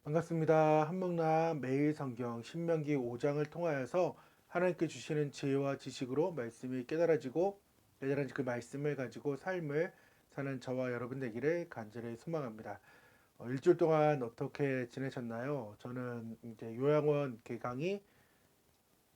반갑습니다. 한목남 매일 성경 신명기 5장을 통하여서 하나님께 주시는 지혜와 지식으로 말씀이 깨달아지고 깨달은 그 말씀을 가지고 삶을 사는 저와 여러분 되기를 간절히 소망합니다. 일주일 동안 어떻게 지내셨나요? 저는 이제 요양원 개강이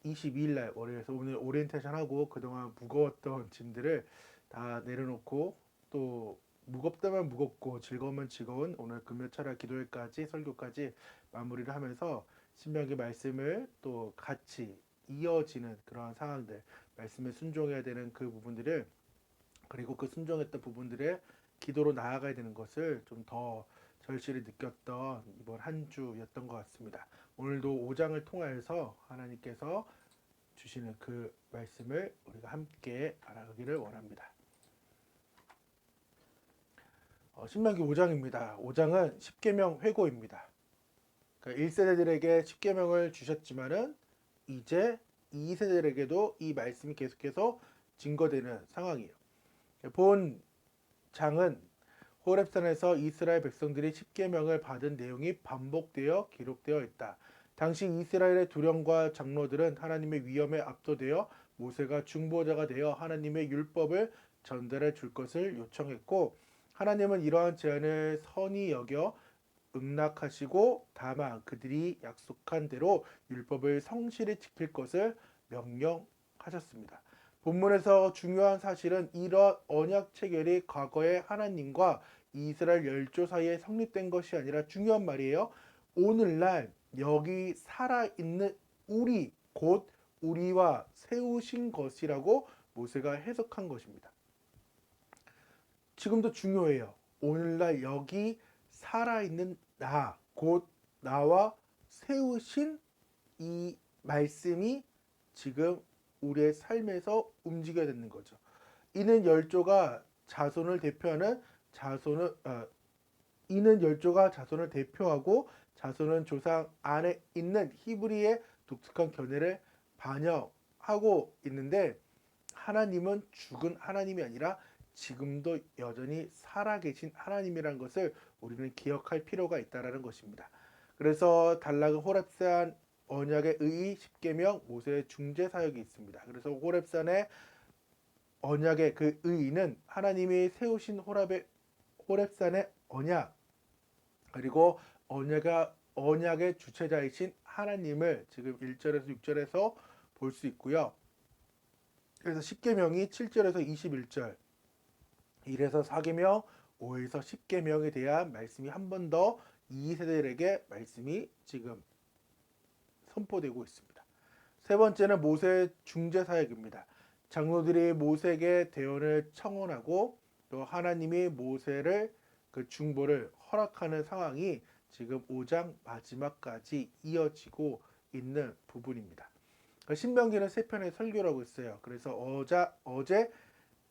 22일 날 월요일에서 오늘 오리엔테이션 하고 그동안 무거웠던 짐들을 다 내려놓고 또 무겁다면 무겁고 즐거우면 즐거운 오늘 금요철야 기도회까지 설교까지 마무리를 하면서 신명기 말씀을 또 같이 이어지는 그러한 상황들 말씀에 순종해야 되는 그 부분들을 그리고 그 순종했던 부분들의 기도로 나아가야 되는 것을 좀 더 절실히 느꼈던 이번 한 주였던 것 같습니다. 오늘도 5장을 통하여서 하나님께서 주시는 그 말씀을 우리가 함께 알아가기를 원합니다. 신명기 5장입니다. 5장은 십계명 회고입니다. 그러니까 1세대들에게 십계명을 주셨지만은 이제 2세대들에게도 이 말씀이 계속해서 증거되는 상황이에요. 본 장은 호렙산에서 이스라엘 백성들이 십계명을 받은 내용이 반복되어 기록되어 있다. 당시 이스라엘의 두령과 장로들은 하나님의 위엄에 압도되어 모세가 중보자가 되어 하나님의 율법을 전달해 줄 것을 요청했고, 하나님은 이러한 제안을 선히 여겨 응낙하시고 다만 그들이 약속한 대로 율법을 성실히 지킬 것을 명령하셨습니다. 본문에서 중요한 사실은 이러한 언약 체결이 과거에 하나님과 이스라엘 열조 사이에 성립된 것이 아니라 중요한 말이에요. 오늘날 여기 살아있는 우리 곧 우리와 세우신 것이라고 모세가 해석한 것입니다. 지금도 중요해요. 오늘날 여기 살아있는 나, 곧 나와 세우신 이 말씀이 지금 우리의 삶에서 움직여야 되는 거죠. 이는 열조가 자손을 대표하는 자손을 이는 열조가 자손을 대표하고 자손은 조상 안에 있는 히브리의 독특한 견해를 반영하고 있는데, 하나님은 죽은 하나님이 아니라 지금도 여전히 살아계신 하나님이라는 것을 우리는 기억할 필요가 있다는 것입니다. 그래서 달락은 호렙산 언약의 의 십계명 모세의 중재 사역이 있습니다. 그래서 호렙산의 언약의 그 의는 하나님이 세우신 호렙산의 언약, 그리고 언약의 주체자이신 하나님을 지금 1절에서 6절에서 볼 수 있고요. 그래서 십계명이 7절에서 21절, 1에서 4계명, 5에서 10계명에 대한 말씀이 한 번 더 2세대들에게 말씀이 지금 선포되고 있습니다. 세 번째는 모세의 중재 사역입니다. 장로들이 모세에게 대언을 청원하고 또 하나님이 모세를 그 중보를 허락하는 상황이 지금 5장 마지막까지 이어지고 있는 부분입니다. 신명기는 세 편의 설교라고 했어요. 그래서 어제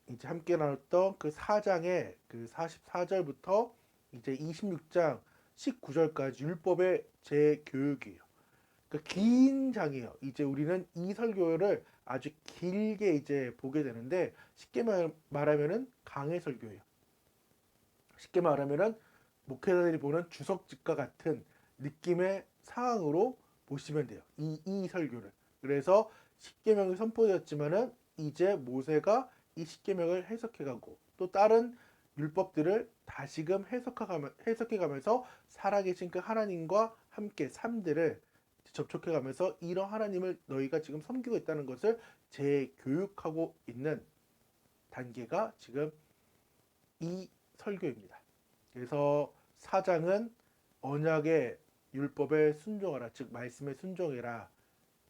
이제 함께 나눴던 그 4장의 그 44절부터 이제 26장 19절까지 율법의 재교육이에요. 그러니까 긴 장이에요. 이제 우리는 이 설교를 아주 길게 이제 보게 되는데, 쉽게 말하면은 강해 설교예요. 쉽게 말하면은 목회자들이 보는 주석집과 같은 느낌의 상황으로 보시면 돼요. 이 설교를. 그래서 십계명이 선포되었지만은 이제 모세가 이 십계명을 해석해가고 또 다른 율법들을 다시금 해석해가면서 살아계신 그 하나님과 함께 삶들을 접촉해가면서 이런 하나님을 너희가 지금 섬기고 있다는 것을 재교육하고 있는 단계가 지금 이 설교입니다. 그래서 사장은 언약의 율법에 순종하라, 즉 말씀에 순종해라.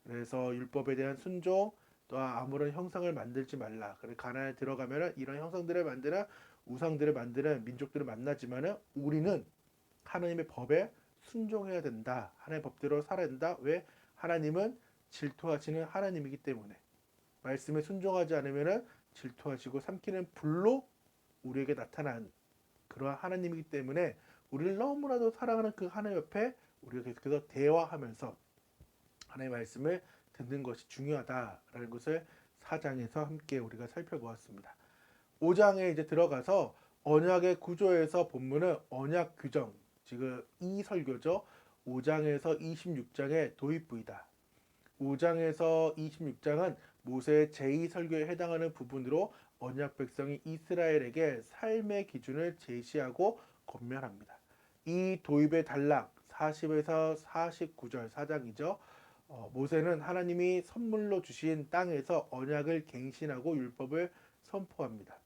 그래서 율법에 대한 순종, 또 아무런 형상을 만들지 말라. 그래 가나안에 들어가면은 이런 형상들을 만드는 우상들을 만드는 민족들을 만나지만은 우리는 하나님의 법에 순종해야 된다. 하나님의 법대로 살아야 된다. 왜? 하나님은 질투하시는 하나님이기 때문에. 말씀에 순종하지 않으면은 질투하시고 삼키는 불로 우리에게 나타난 그러한 하나님이기 때문에 우리를 너무나도 사랑하는 그 하나님 옆에 우리가 계속해서 대화하면서 하나님의 말씀을 듣는 것이 중요하다라는 것을 4장에서 함께 우리가 살펴보았습니다. 5장에 이제 들어가서 언약의 구조에서 본문은 언약 규정, 지금 이 설교죠. 5장에서 26장의 도입부이다. 5장에서 26장은 모세의 제2설교에 해당하는 부분으로 언약 백성이 이스라엘에게 삶의 기준을 제시하고 권면합니다. 이 도입의 단락 40에서 49절 4장이죠. 모세는 하나님이 선물로 주신 땅에서 언약을 갱신하고 율법을 선포합니다.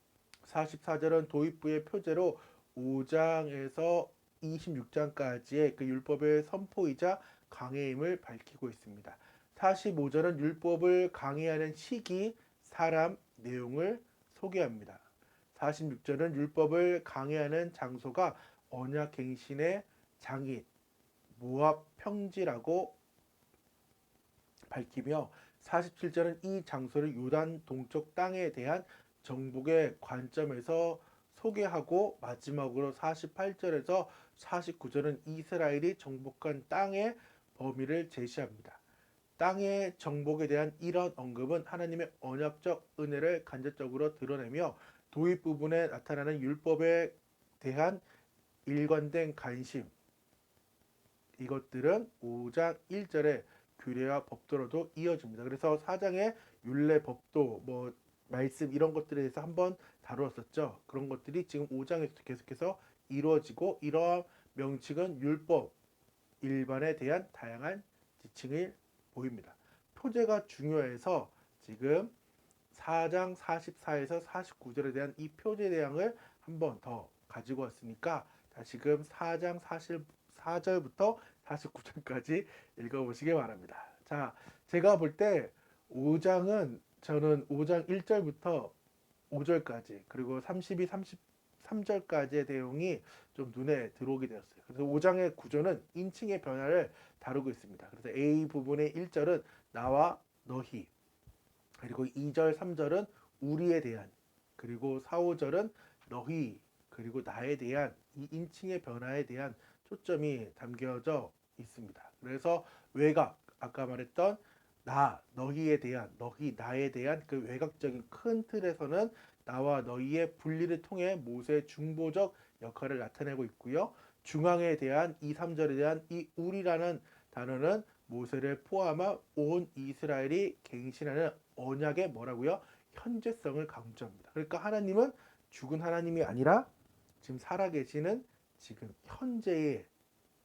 44절은 도입부의 표제로 5장에서 26장까지의 그 율법의 선포이자 강해임을 밝히고 있습니다. 45절은 율법을 강해하는 시기, 사람, 내용을 소개합니다. 46절은 율법을 강해하는 장소가 언약갱신의 장인, 모압 평지라고 밝히며 47절은 이 장소를 요단 동쪽 땅에 대한 정복의 관점에서 소개하고 마지막으로 48절에서 49절은 이스라엘이 정복한 땅의 범위를 제시합니다. 땅의 정복에 대한 이런 언급은 하나님의 언약적 은혜를 간접적으로 드러내며 도입 부분에 나타나는 율법에 대한 일관된 관심, 이것들은 5장 1절의 규례와 법도로도 이어집니다. 그래서 4장의 율례, 법도, 말씀 이런 것들에 대해서 한번 다루었었죠. 그런 것들이 지금 5장에서 계속해서 이루어지고 이러한 명칭은 율법, 일반에 대한 다양한 지칭을 보입니다. 표제가 중요해서 지금 4장 44에서 49절에 대한 이 표제 대항을 한번 더 가지고 왔으니까 다시금 4장 44절부터 49절까지 읽어보시기 바랍니다. 자, 제가 볼 때 5장은 저는 5장 1절부터 5절까지 그리고 32, 33절까지의 내용이 좀 눈에 들어오게 되었어요. 그래서 5장의 구조는 인칭의 변화를 다루고 있습니다. 그래서 A 부분의 1절은 나와 너희, 그리고 2절, 3절은 우리에 대한, 그리고 4, 5절은 너희, 그리고 나에 대한 이 인칭의 변화에 대한 초점이 담겨져 있습니다. 그래서 외곽, 아까 말했던 나, 너희에 대한, 너희, 나에 대한 그 외곽적인 큰 틀에서는 나와 너희의 분리를 통해 모세의 중보적 역할을 나타내고 있고요. 중앙에 대한 2, 3절에 대한 이 우리라는 단어는 모세를 포함한 온 이스라엘이 갱신하는 언약의 뭐라고요? 현재성을 강조합니다. 그러니까 하나님은 죽은 하나님이 아니라 지금 살아계시는 지금 현재의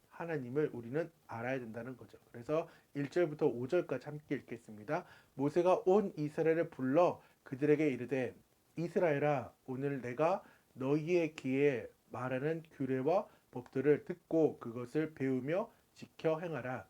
하나님을 우리는 알아야 된다는 거죠. 그래서 1절부터 5절까지 함께 읽겠습니다. 모세가 온 이스라엘을 불러 그들에게 이르되 이스라엘아 오늘 내가 너희의 귀에 말하는 규례와 법들을 듣고 그것을 배우며 지켜 행하라.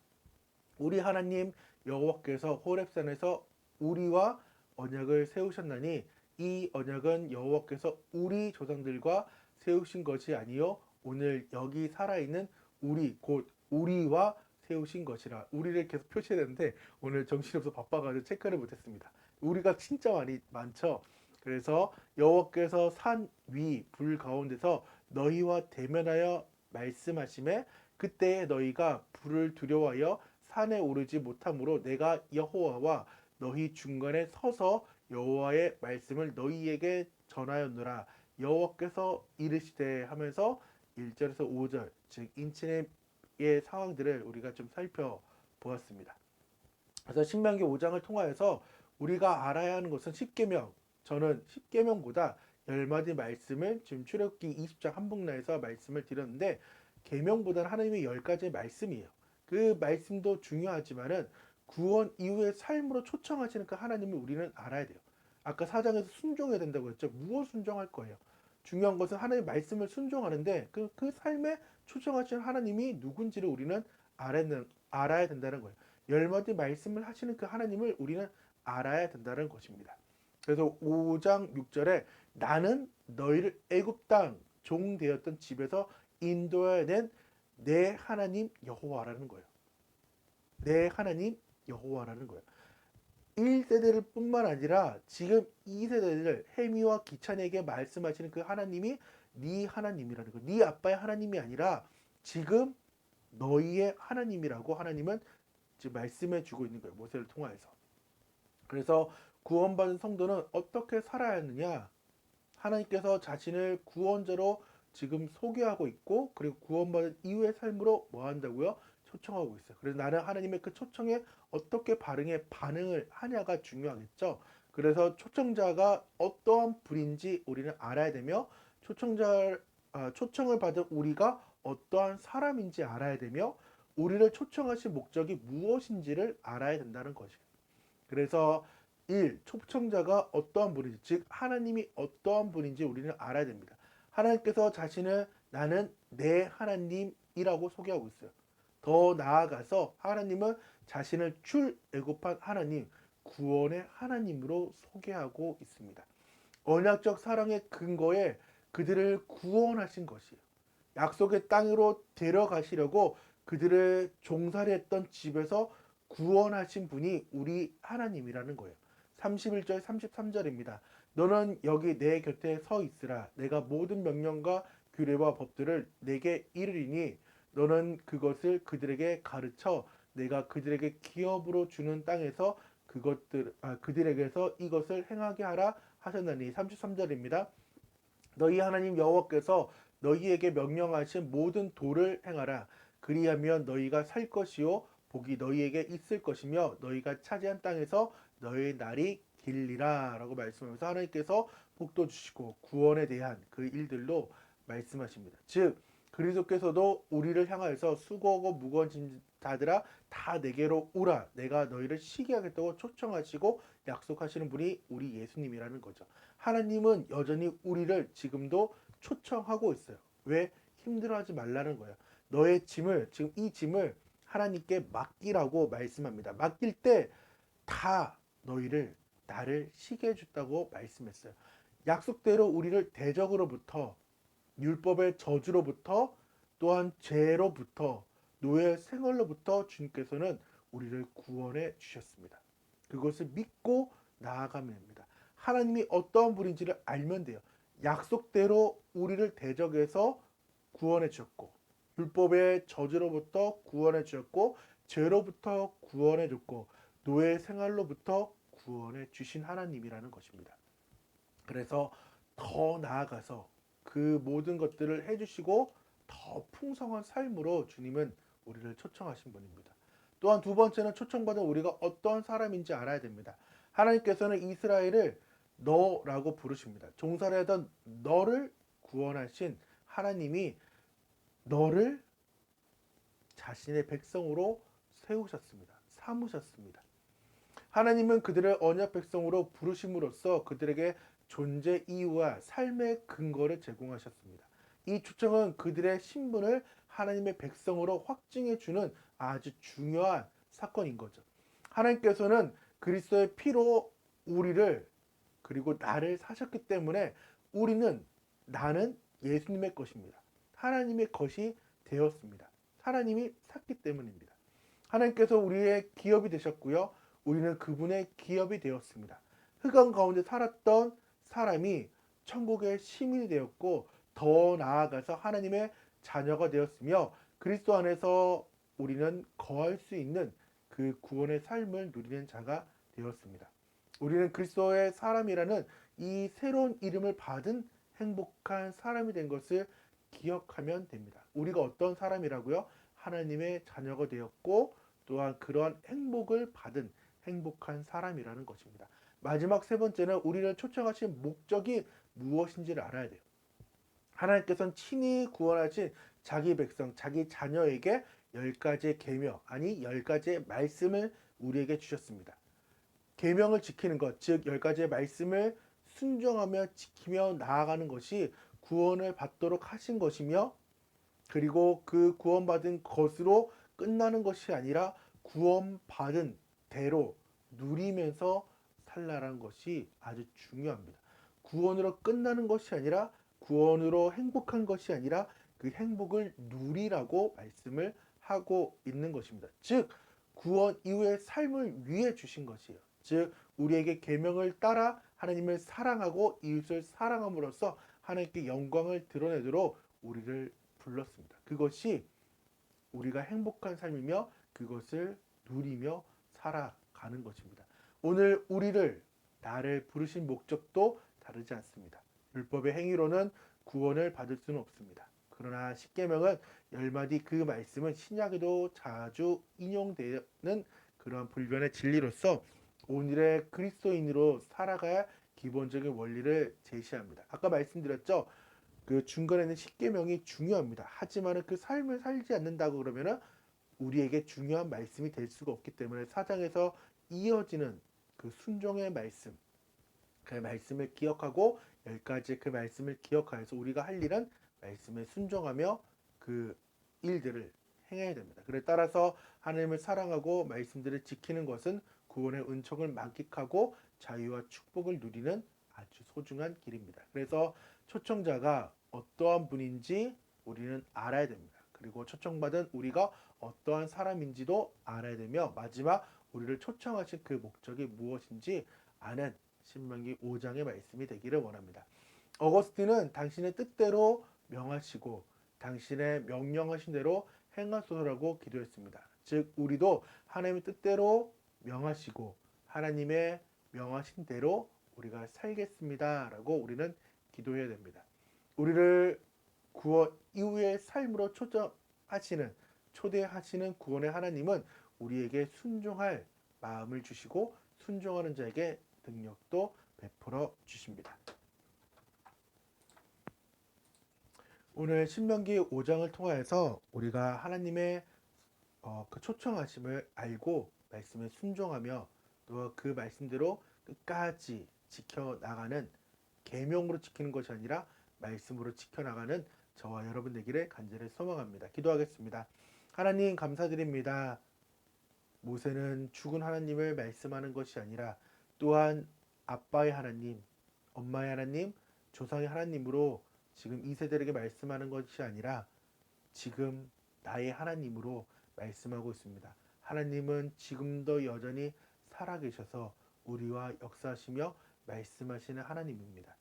우리 하나님 여호와께서 호렙산에서 우리와 언약을 세우셨나니 이 언약은 여호와께서 우리 조상들과 세우신 것이 아니요 오늘 여기 살아있는 우리 곧 우리와 세우신 것이라. 우리를 계속 표시해야 되는데 오늘 정신없어 바빠가지고 체크를 못했습니다. 우리가 진짜 많죠. 그래서 여호와께서 산 위 불 가운데서 너희와 대면하여 말씀하심에 그때에 너희가 불을 두려워하여 산에 오르지 못하므로 내가 여호와와 너희 중간에 서서 여호와의 말씀을 너희에게 전하였노라. 여호와께서 이르시되 하면서 1절에서 5절 즉 인친의 상황들을 우리가 좀 살펴보았습니다. 그래서 신명기 5장을 통하여서 우리가 알아야 하는 것은 10계명, 저는 10계명보다 10마디 말씀을 지금 출애굽기 20장 한복라에서 말씀을 드렸는데 계명보다는 하나님의 10가지의 말씀이에요. 그 말씀도 중요하지만은 구원 이후의 삶으로 초청하시는 그 하나님을 우리는 알아야 돼요. 아까 4장에서 순종해야 된다고 했죠. 무엇 순종할 거예요? 중요한 것은 하나님의 말씀을 순종하는데 그 삶에 초청하시는 하나님이 누군지를 우리는 알아야 된다는 거예요. 10마디 말씀을 하시는 그 하나님을 우리는 알아야 된다는 것입니다. 그래서 5장 6절에 나는 너희를 애굽 땅 종 되었던 집에서 인도해낸 내 하나님 여호와라는 거예요. 내 하나님 여호와라는 거예요. 1세대를 뿐만 아니라 지금 2세대를 해미와 기찬에게 말씀하시는 그 하나님이 네 하나님이라는 거예요. 네 아빠의 하나님이 아니라 지금 너희의 하나님이라고 하나님은 지금 말씀해 주고 있는 거예요. 모세를 통하여서. 그래서 구원받은 성도는 어떻게 살아야 하느냐? 하나님께서 자신을 구원자로 지금 소개하고 있고 그리고 구원받은 이후의 삶으로 뭐 한다고요? 초청하고 있어요. 그래서 나는 하나님의 그 초청에 어떻게 반응을 하냐가 중요하겠죠. 그래서 초청자가 어떠한 분인지 우리는 알아야 되며 초청을 받은 우리가 어떠한 사람인지 알아야 되며 우리를 초청하신 목적이 무엇인지를 알아야 된다는 것이에요. 그래서 초청자가 어떠한 분인지, 즉 하나님이 어떠한 분인지 우리는 알아야 됩니다. 하나님께서 자신을 나는 내 하나님이라고 소개하고 있어요. 더 나아가서 하나님은 자신을 출애굽한 하나님, 구원의 하나님으로 소개하고 있습니다. 언약적 사랑의 근거에 그들을 구원하신 것이에요. 약속의 땅으로 데려가시려고 그들을 종살이 했던 집에서 구원하신 분이 우리 하나님이라는 거예요. 31절 33절입니다. 너는 여기 내 곁에 서 있으라. 내가 모든 명령과 규례와 법들을 내게 이르리니 너는 그것을 그들에게 가르쳐 내가 그들에게 기업으로 주는 땅에서 그들에게서 이것을 행하게 하라 하셨나니. 33절입니다. 너희 하나님 여호와께서 너희에게 명령하신 모든 도를 행하라. 그리하면 너희가 살 것이요 복이 너희에게 있을 것이며 너희가 차지한 땅에서 너희의 날이 길리라 라고 말씀하면서 하나님께서 복도 주시고 구원에 대한 그 일들로 말씀하십니다. 즉 그리스도께서도 우리를 향하여서 수고하고 무거운 짐 자들아 다 내게로 오라. 내가 너희를 쉬게 하겠다고 초청하시고 약속하시는 분이 우리 예수님이라는 거죠. 하나님은 여전히 우리를 지금도 초청하고 있어요. 왜? 힘들어하지 말라는 거예요. 너의 짐을, 지금 이 짐을 하나님께 맡기라고 말씀합니다. 맡길 때 다 너희를 나를 쉬게 해줬다고 말씀했어요. 약속대로 우리를 대적으로부터, 율법의 저주로부터, 또한 죄로부터, 노예 생활로부터 주님께서는 우리를 구원해 주셨습니다. 그것을 믿고 나아가면 됩니다. 하나님이 어떠한 분인지를 알면 돼요. 약속대로 우리를 대적해서 구원해 주셨고, 율법의 저주로부터 구원해 주셨고, 죄로부터 구원해 줬고, 노예 생활로부터 구원해 주신 하나님이라는 것입니다. 그래서 더 나아가서 그 모든 것들을 해주시고 더 풍성한 삶으로 주님은 우리를 초청하신 분입니다. 또한 두 번째는 초청받은 우리가 어떤 사람인지 알아야 됩니다. 하나님께서는 이스라엘을 너라고 부르십니다. 종살이하던 너를 구원하신 하나님이 너를 자신의 백성으로 세우셨습니다. 삼으셨습니다. 하나님은 그들을 언약 백성으로 부르심으로써 그들에게 존재 이유와 삶의 근거를 제공하셨습니다. 이 초청은 그들의 신분을 하나님의 백성으로 확증해 주는 아주 중요한 사건인 거죠. 하나님께서는 그리스도의 피로 우리를 그리고 나를 사셨기 때문에 나는 예수님의 것입니다. 하나님의 것이 되었습니다. 하나님이 샀기 때문입니다. 하나님께서 우리의 기업이 되셨고요. 우리는 그분의 기업이 되었습니다. 흑암 가운데 살았던 사람이 천국의 시민이 되었고 더 나아가서 하나님의 자녀가 되었으며 그리스도 안에서 우리는 거할 수 있는 그 구원의 삶을 누리는 자가 되었습니다. 우리는 그리스도의 사람이라는 이 새로운 이름을 받은 행복한 사람이 된 것을 기억하면 됩니다. 우리가 어떤 사람이라고요? 하나님의 자녀가 되었고 또한 그러한 행복을 받은 행복한 사람이라는 것입니다. 마지막 세 번째는 우리를 초청하신 목적이 무엇인지를 알아야 돼요. 하나님께서는 친히 구원하신 자기 백성, 자기 자녀에게 10가지의 계명, 아니 10가지의 말씀을 우리에게 주셨습니다. 계명을 지키는 것, 즉 10가지의 말씀을 순종하며 지키며 나아가는 것이 구원을 받도록 하신 것이며 그리고 그 구원받은 것으로 끝나는 것이 아니라 구원받은 대로 누리면서 살라는 것이 아주 중요합니다. 구원으로 끝나는 것이 아니라 구원으로 행복한 것이 아니라 그 행복을 누리라고 말씀을 하고 있는 것입니다. 즉 구원 이후의 삶을 위해 주신 것이에요. 즉 우리에게 계명을 따라 하나님을 사랑하고 이웃을 사랑함으로써 하나님께 영광을 드러내도록 우리를 불렀습니다. 그것이 우리가 행복한 삶이며 그것을 누리며 살아가는 것입니다. 오늘 나를 부르신 목적도 다르지 않습니다. 율법의 행위로는 구원을 받을 수는 없습니다. 그러나 십계명은 10마디 그 말씀은 신약에도 자주 인용되는 그런 불변의 진리로서 오늘의 그리스도인으로 살아가야 할 기본적인 원리를 제시합니다. 아까 말씀드렸죠. 그 중간에는 십계명이 중요합니다. 하지만은 그 삶을 살지 않는다고 그러면은 우리에게 중요한 말씀이 될 수가 없기 때문에 사장에서 이어지는 그 순종의 말씀, 그 말씀을 기억하고 10가지 그 말씀을 기억하여서 우리가 할 일은 말씀에 순종하며 그 일들을 행해야 됩니다. 그래 따라서 하나님을 사랑하고 말씀들을 지키는 것은 구원의 은총을 만끽하고 자유와 축복을 누리는 아주 소중한 길입니다. 그래서 초청자가 어떠한 분인지 우리는 알아야 됩니다. 그리고 초청받은 우리가 어떠한 사람인지도 알아야 되며 마지막 우리를 초청하신 그 목적이 무엇인지 아는 신명기 5장의 말씀이 되기를 원합니다. 어거스틴은 당신의 뜻대로 명하시고 당신의 명령하신 대로 행하소서라고 기도했습니다. 즉 우리도 하나님의 뜻대로 명하시고 하나님의 명하신 대로 우리가 살겠습니다라고 우리는 기도해야 됩니다. 우리를 구원 이후의 삶으로 초대하시는 구원의 하나님은 우리에게 순종할 마음을 주시고 순종하는 자에게 능력도 베풀어 주십니다. 오늘 신명기 5장을 통하여서 우리가 하나님의 그 초청하심을 알고 말씀에 순종하며 또 그 말씀대로 끝까지 지켜나가는 계명으로 지키는 것이 아니라 말씀으로 지켜나가는 저와 여러분 되기를 간절히 소망합니다. 기도하겠습니다. 하나님 감사드립니다. 모세는 죽은 하나님을 말씀하는 것이 아니라 또한 아빠의 하나님, 엄마의 하나님, 조상의 하나님으로 지금 이 세대에게 말씀하는 것이 아니라 지금 나의 하나님으로 말씀하고 있습니다. 하나님은 지금도 여전히 살아계셔서 우리와 역사하시며 말씀하시는 하나님입니다.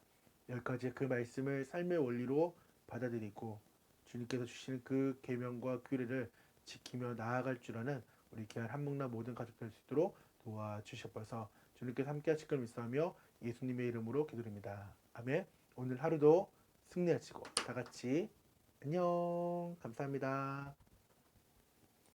10가지 그 말씀을 삶의 원리로 받아들이고 주님께서 주시는 그 계명과 규례를 지키며 나아갈 줄 아는 우리 귀한 한목나 모든 가족 될 수 있도록 도와주셔서 주님께서 함께 하실 걸 믿사하며 예수님의 이름으로 기도드립니다. 아멘. 오늘 하루도 승리하시고 다 같이 안녕. 감사합니다.